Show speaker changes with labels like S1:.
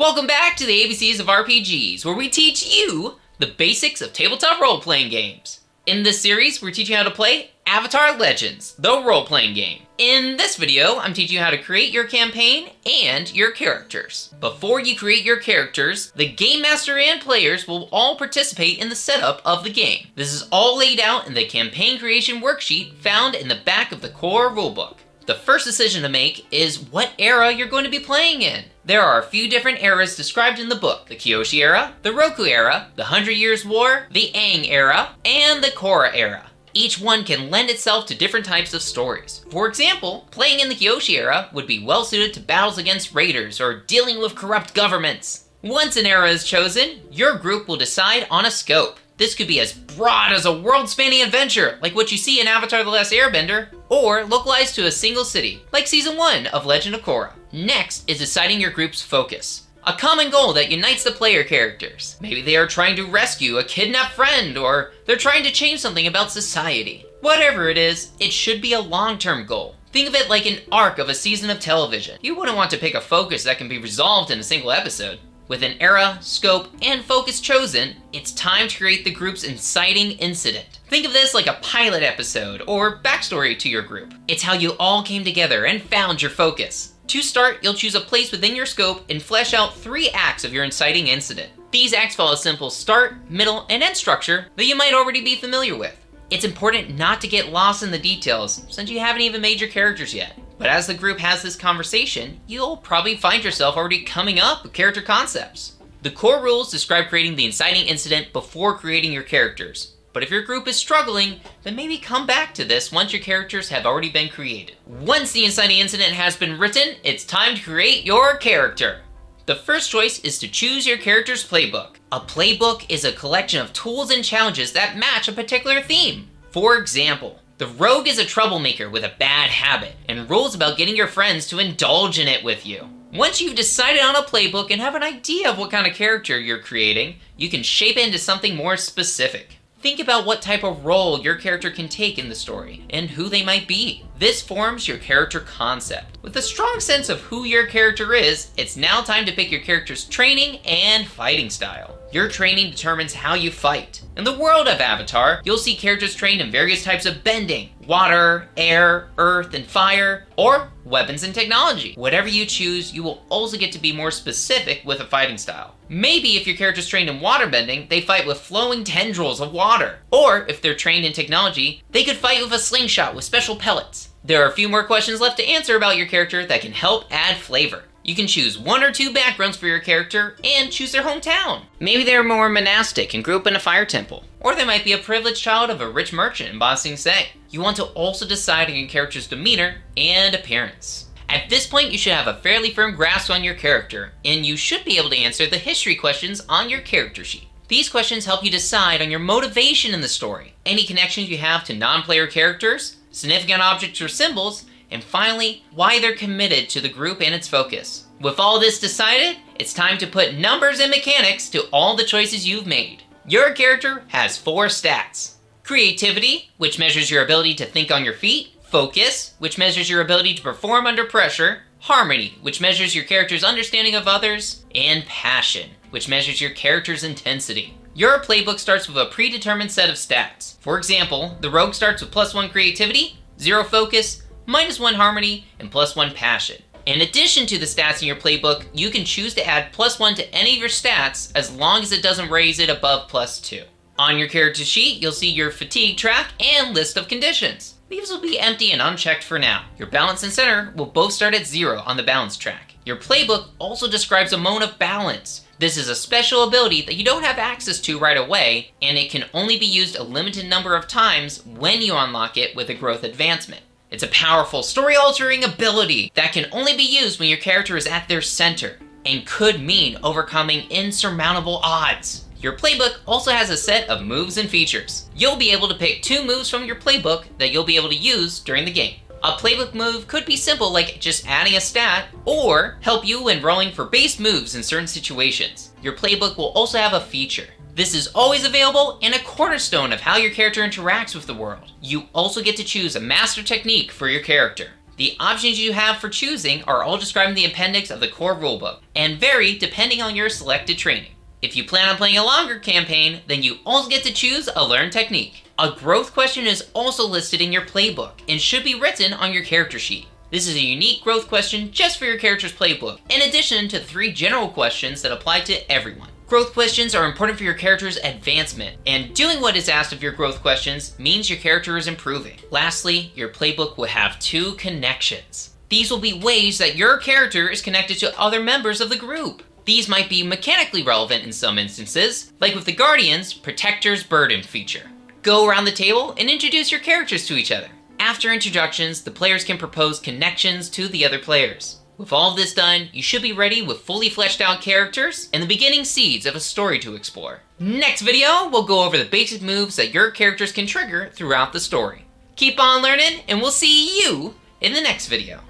S1: Welcome back to the ABCs of RPGs, where we teach you the basics of tabletop role-playing games. In this series, we're teaching you how to play Avatar Legends, the role-playing game. In this video, I'm teaching you how to create your campaign and your characters. Before you create your characters, the Game Master and players will all participate in the setup of the game. This is all laid out in the campaign creation worksheet found in the back of the core rulebook. The first decision to make is what era you're going to be playing in. There are a few different eras described in the book: the Kyoshi era, the Roku era, the 100 Years' War, the Aang era, and the Korra era. Each one can lend itself to different types of stories. For example, playing in the Kyoshi era would be well suited to battles against raiders or dealing with corrupt governments. Once an era is chosen, your group will decide on a scope. This could be as broad as a world-spanning adventure, like what you see in Avatar: The Last Airbender, or localized to a single city, like Season 1 of Legend of Korra. Next is deciding your group's focus. A common goal that unites the player characters. Maybe they are trying to rescue a kidnapped friend, or they're trying to change something about society. Whatever it is, it should be a long-term goal. Think of it like an arc of a season of television. You wouldn't want to pick a focus that can be resolved in a single episode. With an era, scope, and focus chosen, it's time to create the group's inciting incident. Think of this like a pilot episode or backstory to your group. It's how you all came together and found your focus. To start, you'll choose a place within your scope and flesh out 3 acts of your inciting incident. These acts follow a simple start, middle, and end structure that you might already be familiar with. It's important not to get lost in the details since you haven't even made your characters yet. But as the group has this conversation, you'll probably find yourself already coming up with character concepts. The core rules describe creating the inciting incident before creating your characters. But if your group is struggling, then maybe come back to this once your characters have already been created. Once the inciting incident has been written, it's time to create your character. The first choice is to choose your character's playbook. A playbook is a collection of tools and challenges that match a particular theme. For example, the rogue is a troublemaker with a bad habit, and rules about getting your friends to indulge in it with you. Once you've decided on a playbook and have an idea of what kind of character you're creating, you can shape it into something more specific. Think about what type of role your character can take in the story, and who they might be. This forms your character concept. With a strong sense of who your character is, it's now time to pick your character's training and fighting style. Your training determines how you fight. In the world of Avatar, you'll see characters trained in various types of bending: water, air, earth, and fire, or weapons and technology. Whatever you choose, you will also get to be more specific with a fighting style. Maybe if your character's trained in waterbending, they fight with flowing tendrils of water. Or if they're trained in technology, they could fight with a slingshot with special pellets. There are a few more questions left to answer about your character that can help add flavor. You can choose 1 or 2 backgrounds for your character and choose their hometown. Maybe they're more monastic and grew up in a fire temple. Or they might be a privileged child of a rich merchant in Ba Sing Se. You want to also decide on your character's demeanor and appearance. At this point, you should have a fairly firm grasp on your character, and you should be able to answer the history questions on your character sheet. These questions help you decide on your motivation in the story, any connections you have to non-player characters, significant objects or symbols, and finally, why they're committed to the group and its focus. With all this decided, it's time to put numbers and mechanics to all the choices you've made. Your character has 4 stats. Creativity, which measures your ability to think on your feet. Focus, which measures your ability to perform under pressure. Harmony, which measures your character's understanding of others. And passion, which measures your character's intensity. Your playbook starts with a predetermined set of stats. For example, the rogue starts with +1 creativity, 0 focus, -1 harmony, and +1 passion. In addition to the stats in your playbook, you can choose to add +1 to any of your stats as long as it doesn't raise it above +2. On your character sheet, you'll see your fatigue track and list of conditions. These will be empty and unchecked for now. Your balance and center will both start at 0 on the balance track. Your playbook also describes a mode of balance. This is a special ability that you don't have access to right away, and it can only be used a limited number of times when you unlock it with a growth advancement. It's a powerful, story-altering ability that can only be used when your character is at their center, and could mean overcoming insurmountable odds. Your playbook also has a set of moves and features. You'll be able to pick 2 moves from your playbook that you'll be able to use during the game. A playbook move could be simple, like just adding a stat, or help you when rolling for base moves in certain situations. Your playbook will also have a feature. This is always available and a cornerstone of how your character interacts with the world. You also get to choose a master technique for your character. The options you have for choosing are all described in the appendix of the core rulebook, and vary depending on your selected training. If you plan on playing a longer campaign, then you also get to choose a learn technique. A growth question is also listed in your playbook, and should be written on your character sheet. This is a unique growth question just for your character's playbook, in addition to 3 general questions that apply to everyone. Growth questions are important for your character's advancement, and doing what is asked of your growth questions means your character is improving. Lastly, your playbook will have 2 connections. These will be ways that your character is connected to other members of the group. These might be mechanically relevant in some instances, like with the Guardian's Protector's Burden feature. Go around the table and introduce your characters to each other. After introductions, the players can propose connections to the other players. With all of this done, you should be ready with fully fleshed out characters and the beginning seeds of a story to explore. Next video, we'll go over the basic moves that your characters can trigger throughout the story. Keep on learning, and we'll see you in the next video.